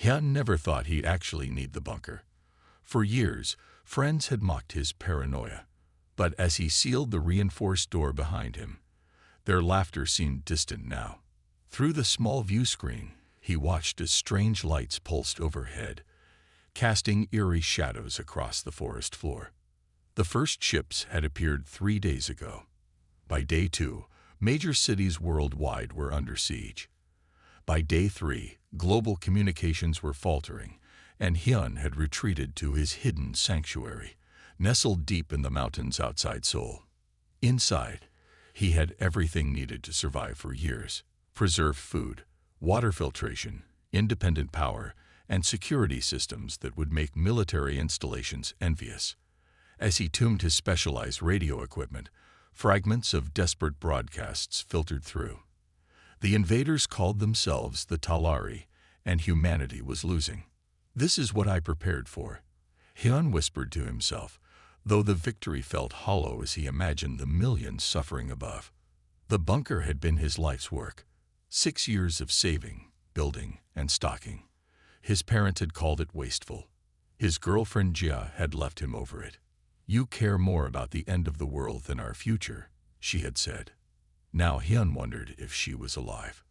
Hyun never thought he'd actually need the bunker. For years, friends had mocked his paranoia, but as he sealed the reinforced door behind him, their laughter seemed distant now. Through the small view screen, he watched as strange lights pulsed overhead, casting eerie shadows across the forest floor. The first ships had appeared 3 days ago. By day 2, major cities worldwide were under siege. By day 3, global communications were faltering, and Hyun had retreated to his hidden sanctuary, nestled deep in the mountains outside Seoul. Inside, he had everything needed to survive for years: preserved food, water filtration, independent power, and security systems that would make military installations envious. As he tuned his specialized radio equipment, fragments of desperate broadcasts filtered through. The invaders called themselves the Talari, and humanity was losing. "This is what I prepared for," Hyun whispered to himself, though the victory felt hollow as he imagined the millions suffering above. The bunker had been his life's work. 6 years of saving, building, and stocking. His parents had called it wasteful. His girlfriend Jia had left him over it. "You care more about the end of the world than our future," she had said. Now Hyun wondered if she was alive.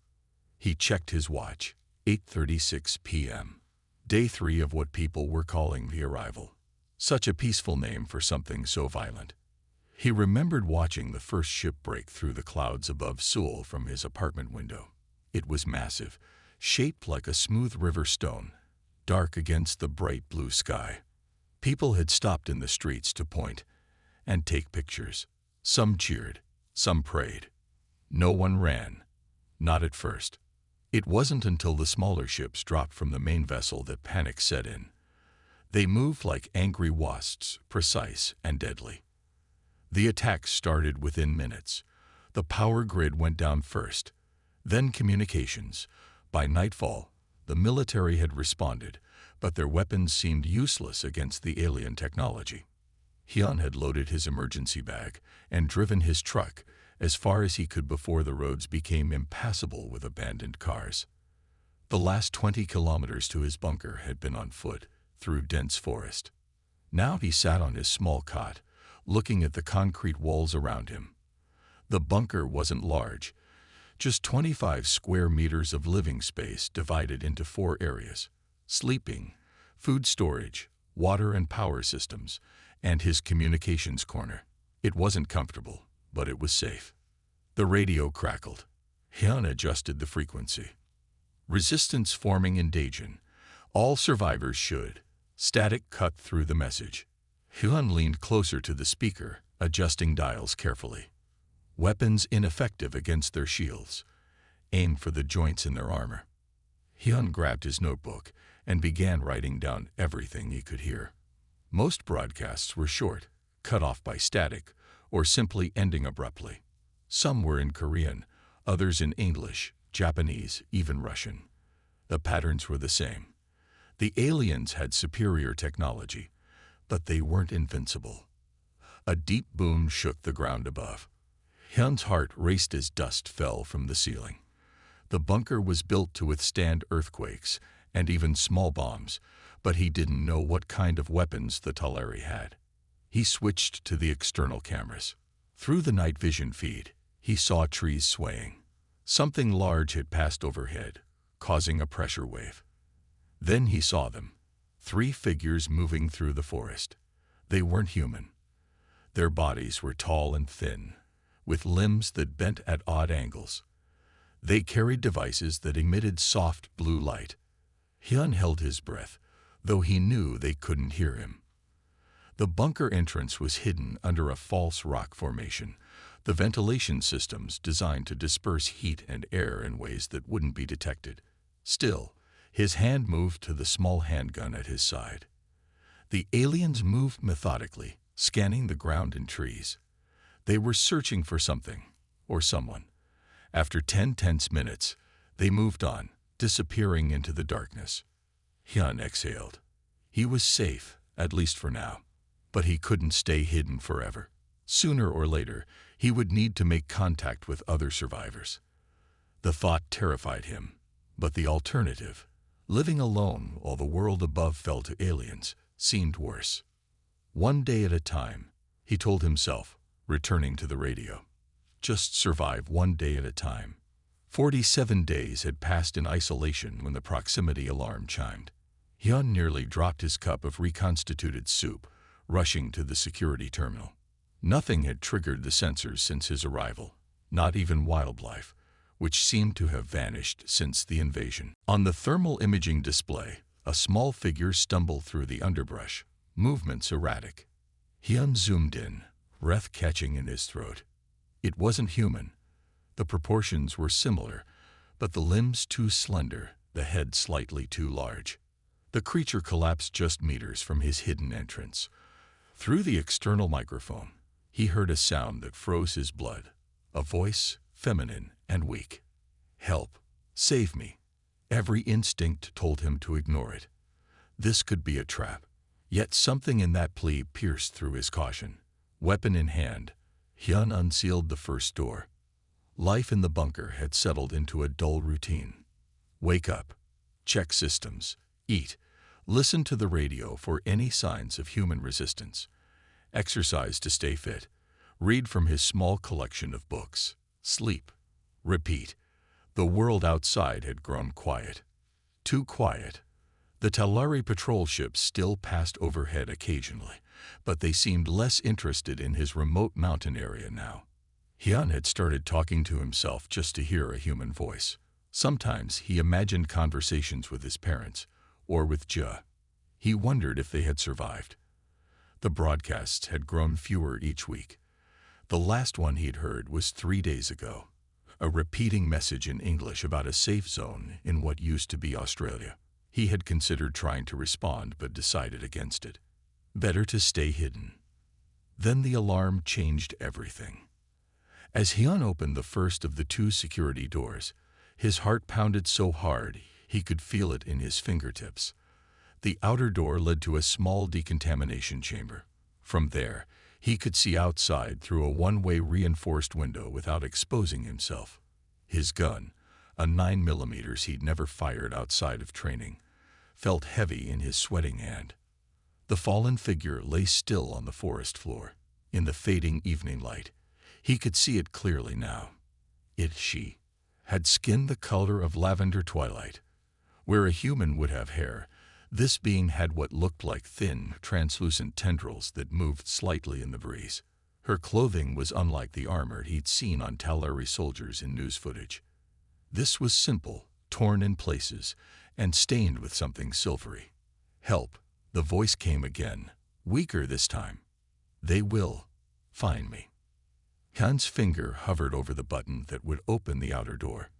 He checked his watch. 8:36 p.m. Day 3 of what people were calling the arrival. Such a peaceful name for something so violent. He remembered watching the first ship break through the clouds above Seoul from his apartment window. It was massive, shaped like a smooth river stone, dark against the bright blue sky. People had stopped in the streets to point and take pictures. Some cheered, some prayed. No one ran, not at first. It wasn't until the smaller ships dropped from the main vessel that panic set in. They moved like angry wasps, precise and deadly. The attacks started within minutes. The power grid went down first, then communications. By nightfall, the military had responded, but their weapons seemed useless against the alien technology. Hyun had loaded his emergency bag and driven his truck as far as he could before the roads became impassable with abandoned cars. The last 20 kilometers to his bunker had been on foot, through dense forest. Now he sat on his small cot, looking at the concrete walls around him. The bunker wasn't large, just 25 square meters of living space divided into 4 areas: sleeping, food storage, water and power systems, and his communications corner. It wasn't comfortable, but it was safe. The radio crackled. Hyun adjusted the frequency. "Resistance forming in Daejeon. All survivors should." Static cut through the message. Hyun leaned closer to the speaker, adjusting dials carefully. "Weapons ineffective against their shields. Aim for the joints in their armor." Hyun grabbed his notebook and began writing down everything he could hear. Most broadcasts were short, cut off by static, or simply ending abruptly. Some were in Korean, others in English, Japanese, even Russian. The patterns were the same. The aliens had superior technology, but they weren't invincible. A deep boom shook the ground above. Hyun's heart raced as dust fell from the ceiling. The bunker was built to withstand earthquakes and even small bombs, but he didn't know what kind of weapons the Talari had. He switched to the external cameras. Through the night vision feed, he saw trees swaying. Something large had passed overhead, causing a pressure wave. Then he saw them, 3 figures moving through the forest. They weren't human. Their bodies were tall and thin, with limbs that bent at odd angles. They carried devices that emitted soft blue light. Hyun held his breath, though he knew they couldn't hear him. The bunker entrance was hidden under a false rock formation, the ventilation systems designed to disperse heat and air in ways that wouldn't be detected. Still, his hand moved to the small handgun at his side. The aliens moved methodically, scanning the ground and trees. They were searching for something, or someone. After 10 tense minutes, they moved on, disappearing into the darkness. Hyun exhaled. He was safe, at least for now. But he couldn't stay hidden forever. Sooner or later, he would need to make contact with other survivors. The thought terrified him, but the alternative, Living alone while the world above fell to aliens seemed worse. One day at a time, he told himself, returning to the radio. Just survive one day at a time. 47 days had passed in isolation when the proximity alarm chimed. Hyun nearly dropped his cup of reconstituted soup, rushing to the security terminal. Nothing had triggered the sensors since his arrival, not even wildlife, which seemed to have vanished since the invasion. On the thermal imaging display, a small figure stumbled through the underbrush, movements erratic. Hyun zoomed in, breath catching in his throat. It wasn't human. The proportions were similar, but the limbs too slender, the head slightly too large. The creature collapsed just meters from his hidden entrance. Through the external microphone, he heard a sound that froze his blood, a voice, feminine and weak. Help, save me. Every instinct told him to ignore it. This could be a trap. Yet something in that plea pierced through his caution. Weapon in hand, Hyun unsealed the first door. Life in the bunker had settled into a dull routine. Wake up, check systems, eat, listen to the radio for any signs of human resistance. Exercise to stay fit, read from his small collection of books, sleep, repeat. The world outside had grown quiet. Too quiet. The Talari patrol ships still passed overhead occasionally, but they seemed less interested in his remote mountain area now. Hyun had started talking to himself just to hear a human voice. Sometimes he imagined conversations with his parents, or with Ja. He wondered if they had survived. The broadcasts had grown fewer each week. The last one he'd heard was 3 days ago, a repeating message in English about a safe zone in what used to be Australia. He had considered trying to respond but decided against it. Better to stay hidden. Then the alarm changed everything. As Hyun opened the first of the 2 security doors, his heart pounded so hard he could feel it in his fingertips. The outer door led to a small decontamination chamber. From there, he could see outside through a one-way reinforced window without exposing himself. His gun, a 9mm he'd never fired outside of training, felt heavy in his sweating hand. The fallen figure lay still on the forest floor. In the fading evening light, he could see it clearly now. She had skin the color of lavender twilight. Where a human would have hair, this being had what looked like thin, translucent tendrils that moved slightly in the breeze. Her clothing was unlike the armor he'd seen on Talari soldiers in news footage. This was simple, torn in places, and stained with something silvery. Help, the voice came again, weaker this time. They will find me. Hyun's finger hovered over the button that would open the outer door.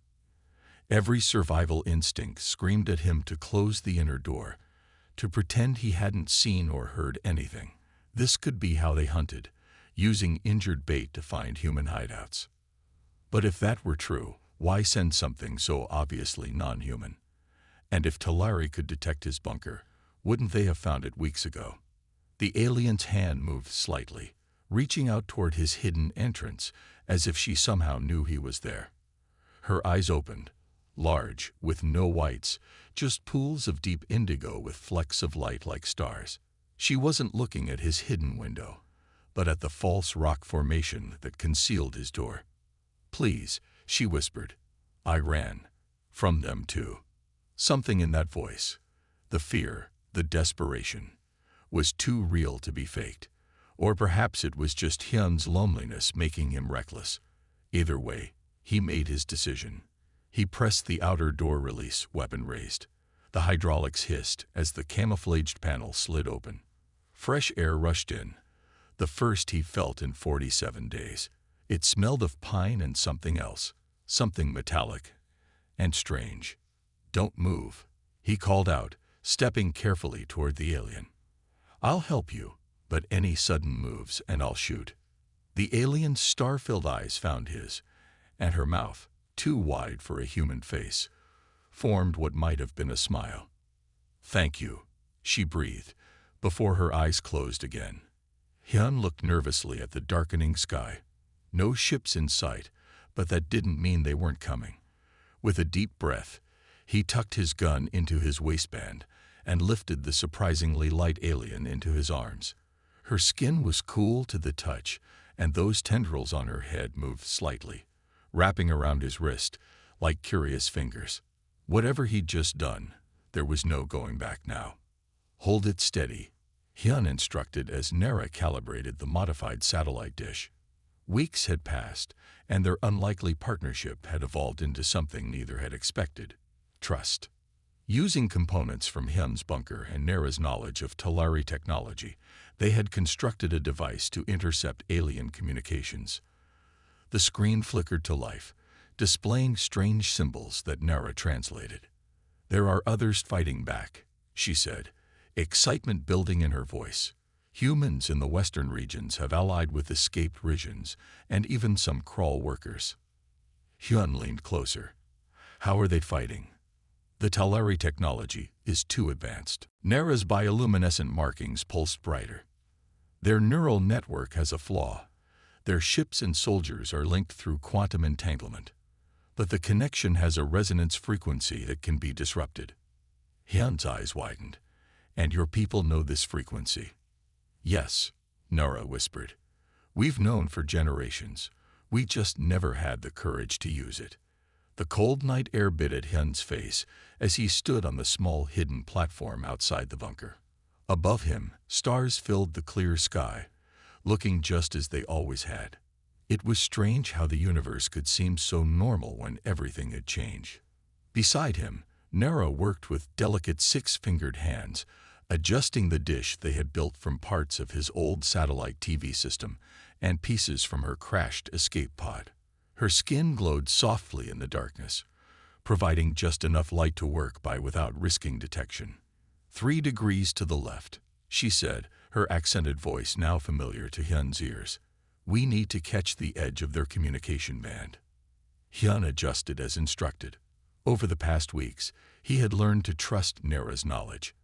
Every survival instinct screamed at him to close the inner door, to pretend he hadn't seen or heard anything. This could be how they hunted, using injured bait to find human hideouts. But if that were true, why send something so obviously non-human? And if Talari could detect his bunker, wouldn't they have found it weeks ago? The alien's hand moved slightly, reaching out toward his hidden entrance, as if she somehow knew he was there. Her eyes opened, large, with no whites, just pools of deep indigo with flecks of light like stars. She wasn't looking at his hidden window, but at the false rock formation that concealed his door. "Please," she whispered. I ran. From them too. Something in that voice, the fear, the desperation, was too real to be faked. Or perhaps it was just Hyun's loneliness making him reckless. Either way, he made his decision. He pressed the outer door release, weapon raised. The hydraulics hissed as the camouflaged panel slid open. Fresh air rushed in, the first he felt in 47 days. It smelled of pine and something else, something metallic and strange. "Don't move," he called out, stepping carefully toward the alien. "I'll help you, but any sudden moves and I'll shoot." The alien's star-filled eyes found his, and her mouth, too wide for a human face, formed what might have been a smile. "Thank you," she breathed, before her eyes closed again. Hyun looked nervously at the darkening sky. No ships in sight, but that didn't mean they weren't coming. With a deep breath, He tucked his gun into his waistband and lifted the surprisingly light alien into his arms. Her skin was cool to the touch, and those tendrils on her head moved slightly, wrapping around his wrist like curious fingers. Whatever he'd just done, there was no going back now. "Hold it steady," Hyun instructed as Nara calibrated the modified satellite dish. Weeks had passed, and their unlikely partnership had evolved into something neither had expected: trust. Using components from Hyun's bunker and Nara's knowledge of Talari technology, they had constructed a device to intercept alien communications. The screen flickered to life, displaying strange symbols that Nara translated. "There are others fighting back," she said, excitement building in her voice. "Humans in the western regions have allied with escaped Risians and even some crawl workers." Hyun leaned closer. "How are they fighting?" "The Talari technology is too advanced." Nara's bioluminescent markings pulsed brighter. "Their neural network has a flaw. Their ships and soldiers are linked through quantum entanglement. But the connection has a resonance frequency that can be disrupted." Hyun's eyes widened. "And your people know this frequency?" "Yes," Nara whispered. "We've known for generations. We just never had the courage to use it." The cold night air bit at Hyun's face as he stood on the small hidden platform outside the bunker. Above him, stars filled the clear sky, looking just as they always had. It was strange how the universe could seem so normal when everything had changed. Beside him, Nara worked with delicate six-fingered hands, adjusting the dish they had built from parts of his old satellite TV system and pieces from her crashed escape pod. Her skin glowed softly in the darkness, providing just enough light to work by without risking detection. 3 degrees to the left," she said, her accented voice now familiar to Hyun's ears. "We need to catch the edge of their communication band." Hyun adjusted as instructed. Over the past weeks, he had learned to trust Nara's knowledge.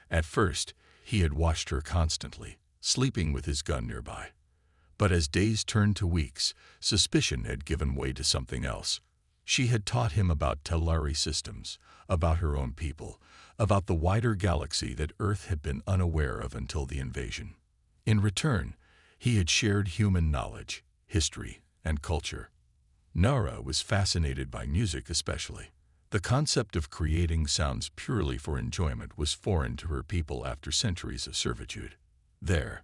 At first, he had watched her constantly, sleeping with his gun nearby. But as days turned to weeks, suspicion had given way to something else. She had taught him about Talari systems, about her own people, about the wider galaxy that Earth had been unaware of until the invasion. In return, he had shared human knowledge, history, and culture. Nara was fascinated by music especially. The concept of creating sounds purely for enjoyment was foreign to her people after centuries of servitude. "There,"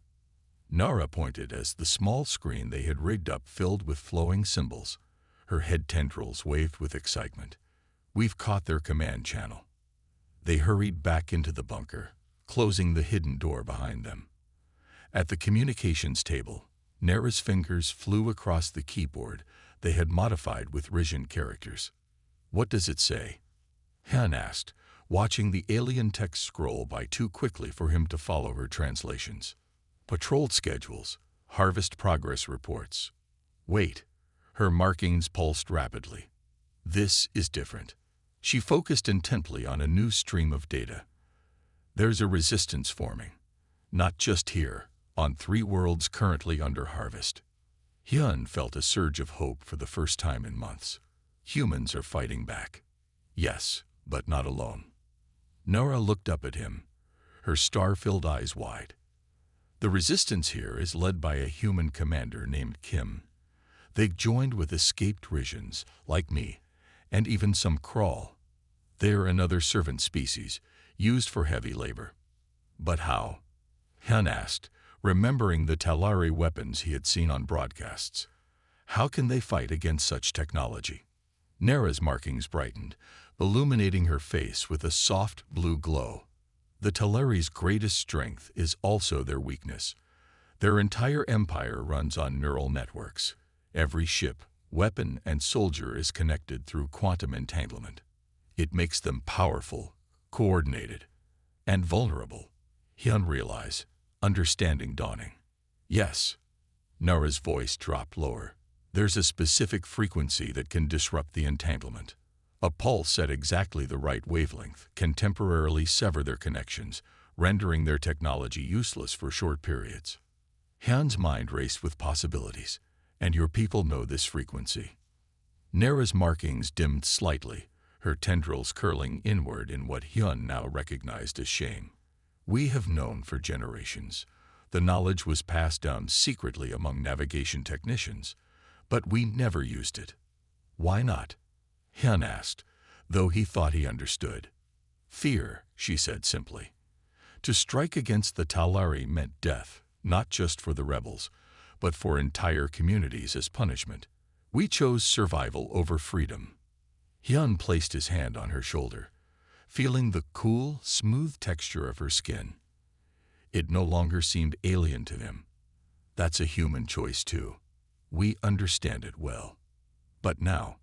Nara pointed as the small screen they had rigged up filled with flowing symbols. Her head tendrils waved with excitement. "We've caught their command channel." They hurried back into the bunker, closing the hidden door behind them. At the communications table, Nara's fingers flew across the keyboard they had modified with Risian characters. "What does it say?" Hyun asked, watching the alien text scroll by too quickly for him to follow her translations. "Patrol schedules, harvest progress reports." "Wait." Her markings pulsed rapidly. "This is different." She focused intently on a new stream of data. "There's a resistance forming. Not just here, on 3 worlds currently under harvest." Hyun felt a surge of hope for the first time in months. Humans are fighting back. Yes, but not alone. Nara looked up at him, her star-filled eyes wide. "The resistance here is led by a human commander named Kim. They've joined with escaped Risians, like me, and even some crawl. They're another servant species, used for heavy labor." "But how?" Hyun asked, remembering the Talari weapons he had seen on broadcasts. "How can they fight against such technology?" Nara's markings brightened, illuminating her face with a soft blue glow. "The Talari's greatest strength is also their weakness. Their entire empire runs on neural networks. Every ship, weapon, and soldier is connected through quantum entanglement. It makes them powerful, coordinated, and vulnerable." Hyun realized, understanding dawning. "Yes." Nara's voice dropped lower. "There's a specific frequency that can disrupt the entanglement. A pulse at exactly the right wavelength can temporarily sever their connections, rendering their technology useless for short periods." Hyun's mind raced with possibilities. "And your people know this frequency?" Nara's markings dimmed slightly, her tendrils curling inward in what Hyun now recognized as shame. We have known for generations. The knowledge was passed down secretly among navigation technicians, but we never used it. Why not? Hyun asked, though he thought he understood. Fear, she said simply. To strike against the Talari meant death, not just for the rebels, but for entire communities as punishment. We chose survival over freedom. Hyun placed his hand on her shoulder, feeling the cool, smooth texture of her skin. It no longer seemed alien to him. That's a human choice too. We understand it well. But now,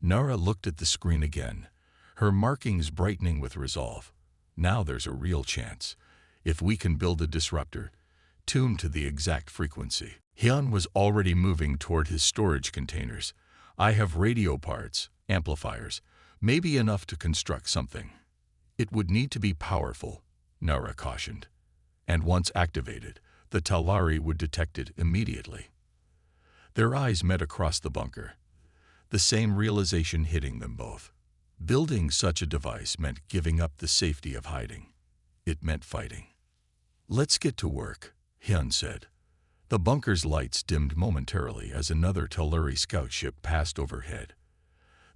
Nara looked at the screen again, her markings brightening with resolve. Now there's a real chance. If we can build a disruptor, tuned to the exact frequency. Hyun was already moving toward his storage containers. I have radio parts, amplifiers, maybe enough to construct something. It would need to be powerful, Nara cautioned. And once activated, the Talari would detect it immediately. Their eyes met across the bunker, the same realization hitting them both. Building such a device meant giving up the safety of hiding. It meant fighting. Let's get to work, Hyun said. The bunker's lights dimmed momentarily as another Talari scout ship passed overhead.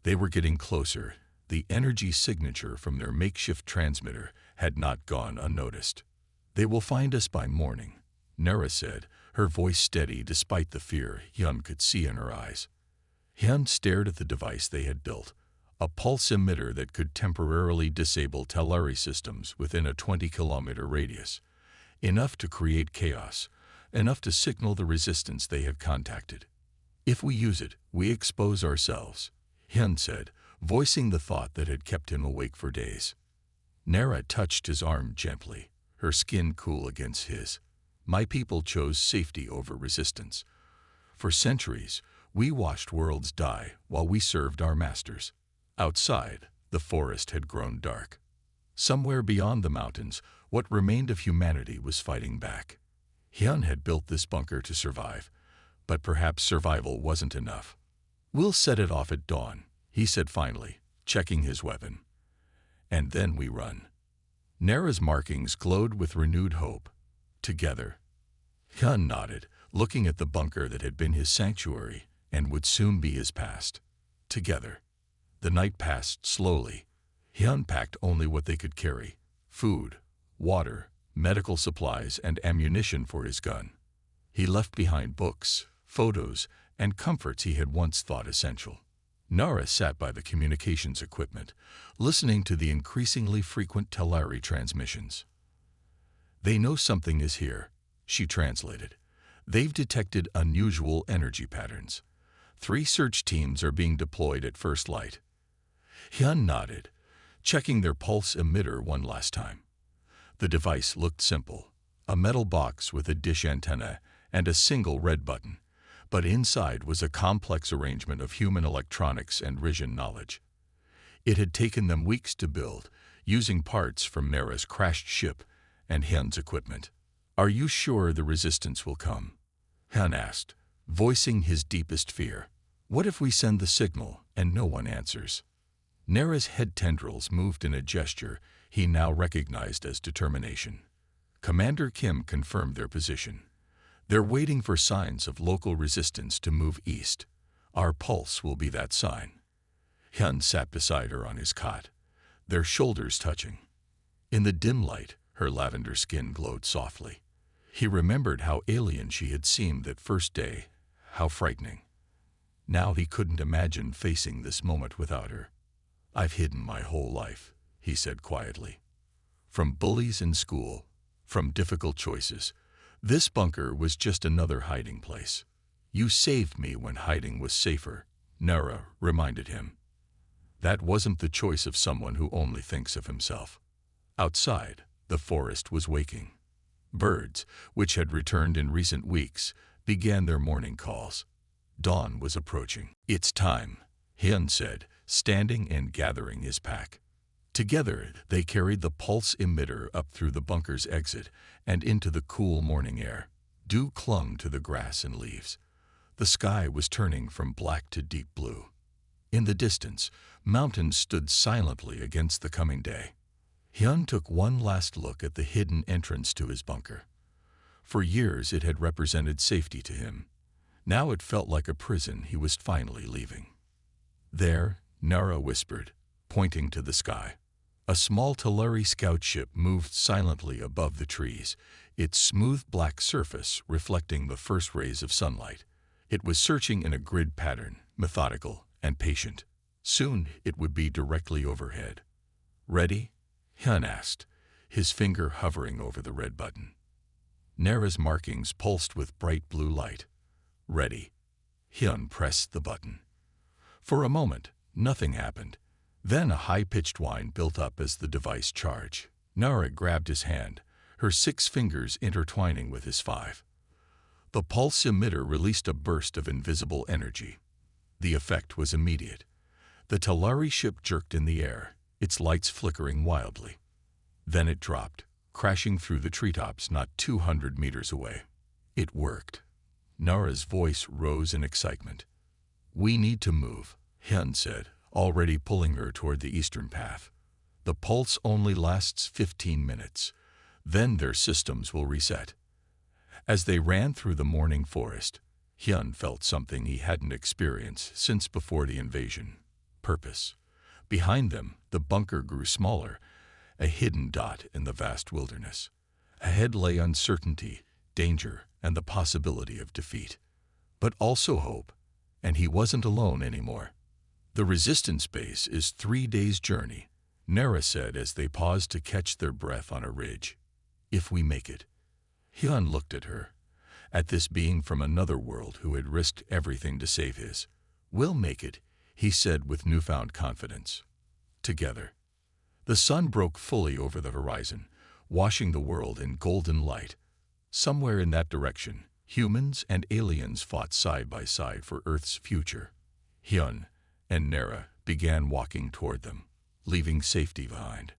They were getting closer. The energy signature from their makeshift transmitter had not gone unnoticed. They will find us by morning, Nara said, her voice steady despite the fear Hyun could see in her eyes. Hyun stared at the device they had built, a pulse emitter that could temporarily disable Talari systems within a 20-kilometer radius. Enough to create chaos, enough to signal the resistance they had contacted. If we use it, we expose ourselves, Hyun said, voicing the thought that had kept him awake for days. Nara touched his arm gently, her skin cool against his. My people chose safety over resistance. For centuries, we watched worlds die while we served our masters. Outside, the forest had grown dark. Somewhere beyond the mountains, what remained of humanity was fighting back. Hyun had built this bunker to survive, but perhaps survival wasn't enough. We'll set it off at dawn, he said finally, checking his weapon. And then we run. Nara's markings glowed with renewed hope. Together. Hyun nodded, looking at the bunker that had been his sanctuary and would soon be his past. Together. The night passed slowly. Hyun packed only what they could carry: food, water, medical supplies, and ammunition for his gun. He left behind books, photos, and comforts he had once thought essential. Nara sat by the communications equipment, listening to the increasingly frequent Talari transmissions. They know something is here, she translated. They've detected unusual energy patterns. 3 search teams are being deployed at first light. Hyun nodded, checking their pulse emitter one last time. The device looked simple, a metal box with a dish antenna and a single red button, but inside was a complex arrangement of human electronics and Risian knowledge. It had taken them weeks to build, using parts from Nara's crashed ship and Hyun's equipment. Are you sure the resistance will come? Hyun asked, voicing his deepest fear. What if we send the signal and no one answers? Nara's head tendrils moved in a gesture he now recognized as determination. Commander Kim confirmed their position. They're waiting for signs of local resistance to move east. Our pulse will be that sign. Hyun sat beside her on his cot, their shoulders touching. In the dim light, her lavender skin glowed softly. He remembered how alien she had seemed that first day, how frightening. Now he couldn't imagine facing this moment without her. I've hidden my whole life, he said quietly. From bullies in school, from difficult choices, this bunker was just another hiding place. You saved me when hiding was safer, Nara reminded him. That wasn't the choice of someone who only thinks of himself. Outside, the forest was waking. Birds, which had returned in recent weeks, began their morning calls. Dawn was approaching. It's time, Hyun said, standing and gathering his pack. Together, they carried the pulse emitter up through the bunker's exit and into the cool morning air. Dew clung to the grass and leaves. The sky was turning from black to deep blue. In the distance, mountains stood silently against the coming day. Hyun took one last look at the hidden entrance to his bunker. For years it had represented safety to him. Now it felt like a prison he was finally leaving. There, Nara whispered, pointing to the sky. A small Talari scout ship moved silently above the trees, its smooth black surface reflecting the first rays of sunlight. It was searching in a grid pattern, methodical and patient. Soon it would be directly overhead. "Ready?" Hyun asked, his finger hovering over the red button. Nara's markings pulsed with bright blue light. "Ready." Hyun pressed the button. For a moment, nothing happened. Then a high-pitched whine built up as the device charged. Nara grabbed his hand, her 6 fingers intertwining with his 5. The pulse emitter released a burst of invisible energy. The effect was immediate. The Talari ship jerked in the air, its lights flickering wildly. Then it dropped, crashing through the treetops not 200 meters away. It worked. Nara's voice rose in excitement. "We need to move," Hyun said, already pulling her toward the eastern path. "The pulse only lasts 15 minutes. Then their systems will reset." As they ran through the morning forest, Hyun felt something he hadn't experienced since before the invasion: purpose. Behind them, the bunker grew smaller, a hidden dot in the vast wilderness. Ahead lay uncertainty, danger, and the possibility of defeat. But also hope, and he wasn't alone anymore. "The resistance base is 3 days' journey," Nara said as they paused to catch their breath on a ridge. "If we make it." Hyun looked at her, at this being from another world who had risked everything to save his. "We'll make it," he said with newfound confidence. Together. The sun broke fully over the horizon, washing the world in golden light. Somewhere in that direction, humans and aliens fought side by side for Earth's future. Hyun and Nara began walking toward them, leaving safety behind.